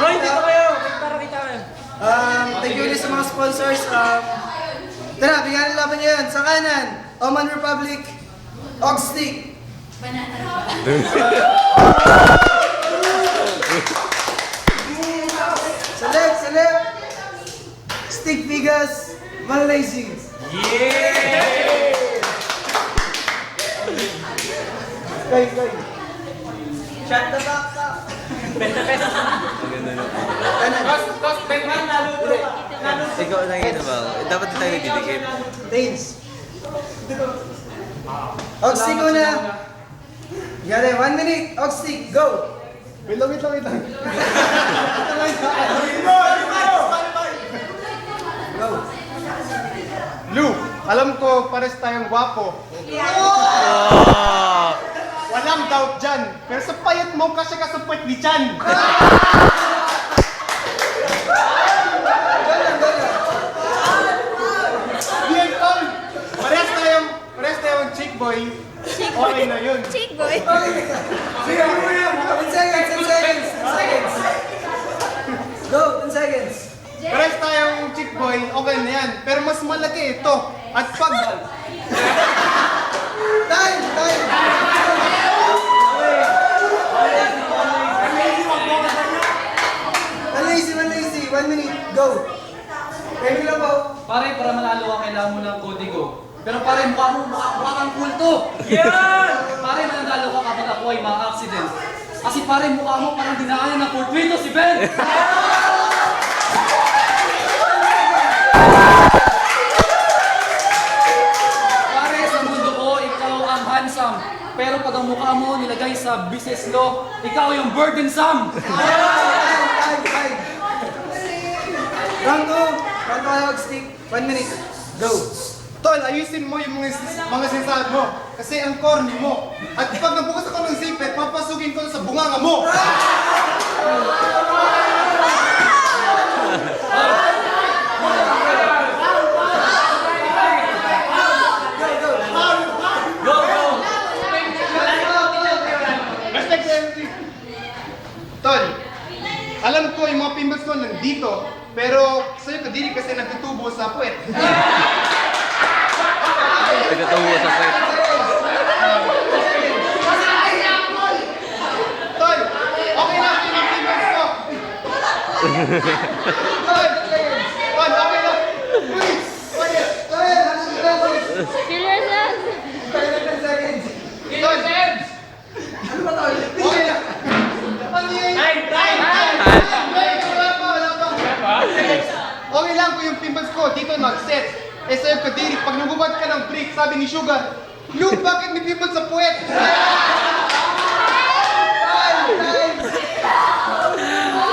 Hoy, dito kayo! Para kita kayo. Thank you ulit sa mga sponsors. Tara, bigyan ng laban niyo yan. Sa kanan, Oman Republic, Oxstick. Sa left, Stick Vegas, Malaysia. Yeah! Guys. Shut the box up. 20 pesos. Cost, Benman, naluto. Ikaw na yun ba? Dapat na tayo nagdidikit. Tails. Oxstick muna. Got it. 1 minute. Oxstick, go. Wait lang. Go. Lu, alam ko pares tayong gwapo. Walang doubt dyan. Pero sa payat mo kasi ka sa puwet ni Chan. Bien, tol. Parehas tayong chick boy. Okay na yun. Chick boy. Sige, 10 seconds. Go, 10 seconds. Parehas tayong chick boy. Okay na yan. Pero mas malaki ito. At pag... Time. Malaysia. 1 minute, go. Ready lang po. Pare, para manalo ka, kailangan mo ng kodigo. Pero pare, mukha kang kulto. Yan! Pare, mananalo ka kapag ako ay ma-accident. Kasi pare, mukha mo parang dinaanan ng portwito si Ben. Pare, sa mundo ko, ikaw ang handsome. Pero pag ang mukha mo nilagay sa business law, ikaw yung burdensome. Time. Round 2, Oxstick. 1 minute, go. Tol, ayusin mo yung mga sinasabi mo. Kasi ang corny mo. At pag nabukas ako ng zipper, papasukin ko sa bunganga mo. Tol, alam ko yung mga pimples ko nandito, pero sa'yo kadiri kasi nagtutubo sa puwet. Nagkatawa sa pwet. Tol, okay lang yung mga pimples ko. Tol, okay lang. Uy, quiet. Serious yan? 10 seconds. Tol, Ano ba tawag? okay lang. Ano yun? Time! Wala pa. Okay lang kung yung pimples ko dito nag-set. Eh sa'yo kadiri, pag nagubad ka ng break, sabi ni Sugar, Lu, bakit may pimples sa puwet?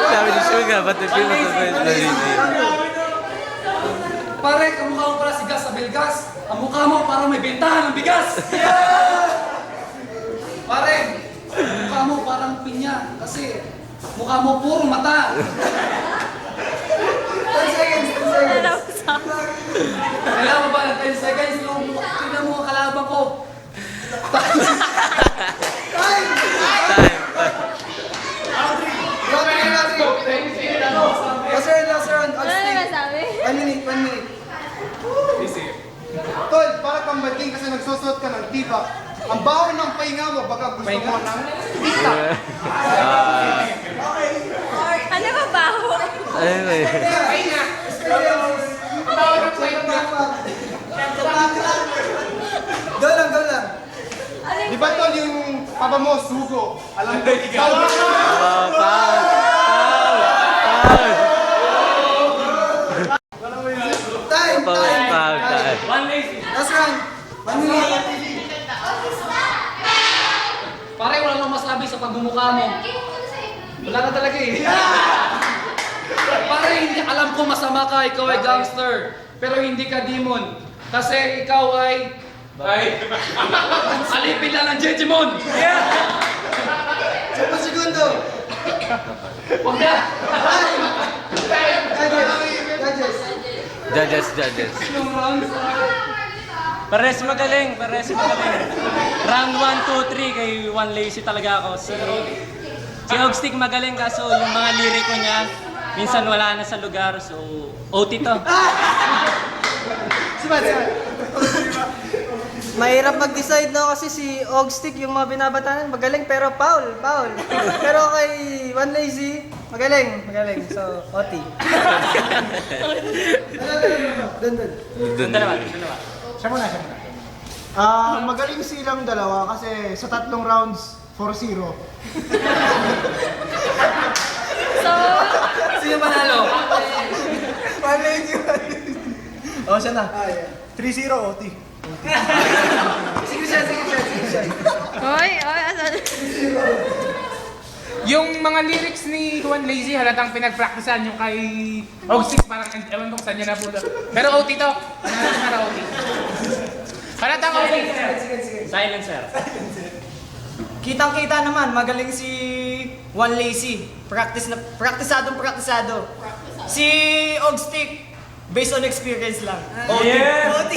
Sabi ni Suga, ba't may pimas sa pwet na rin eh? Pare, kamukha mo pala si Gas sa Belgas. Ang mukha mo parang may bentahan ng bigas. Pare, mukha mo parang pinya. Kasi mukha mo puro mata. 10 seconds. Kailangan mo ba ng 10 seconds? Tingnan mo ang kalaban ko. Time! Last round, Ano Oxstick. naman sabi? 1 minute. Tol, para kang bading kasi nagsusot ka ng tibak. Ang baho ng pahinga mo, baka gusto mo ng tita. Ano ba baho? Ayun ba yun? Go lang. Di ba tol yung papa mo, sugo? Alam ko, ikaw. Foul! Time. One lazy. Last round. 1 minute. Pare, wala nang masabi sa pagmumukha mo. Wala ka talaga eh. Pare, hindi alam ko masama ka, ikaw ay gangster. Pero hindi ka demon. Kasi ikaw ay... alipin lang ng Jejimon! 10 segundo. Huwag na! Judges. Yung rounds. Pares magaling. Round 1, 2, 3 kay one lazy talaga ako. Si Si Ogstick magaling kaso yung mga liriko niya, minsan wala na sa lugar. So, OT to. Sibat. Mahirap mag-decide no kasi si Ogstick yung mga binabatanan magaling pero foul. Pero kay One Lazy magaling. So, OT. Doon. Dalawa. Siya muna. Magaling silang dalawa kasi sa 3 rounds, 4-0. So, Sino panalo? One Lazy. Oh, siya na. 3-0 OT. Sige siya. oy, asan? Yung mga lyrics ni Juan Lazy halatang pinagpraktisan yung kay Ogstick parang ewan ko kung saan niya napunta. Pero OT to. Para OT. Halatang OT. Silencer. Kitang-kita naman, magaling si One Lazy. Praktisado. Si Ogstick, based on experience lang. Yeah! OT.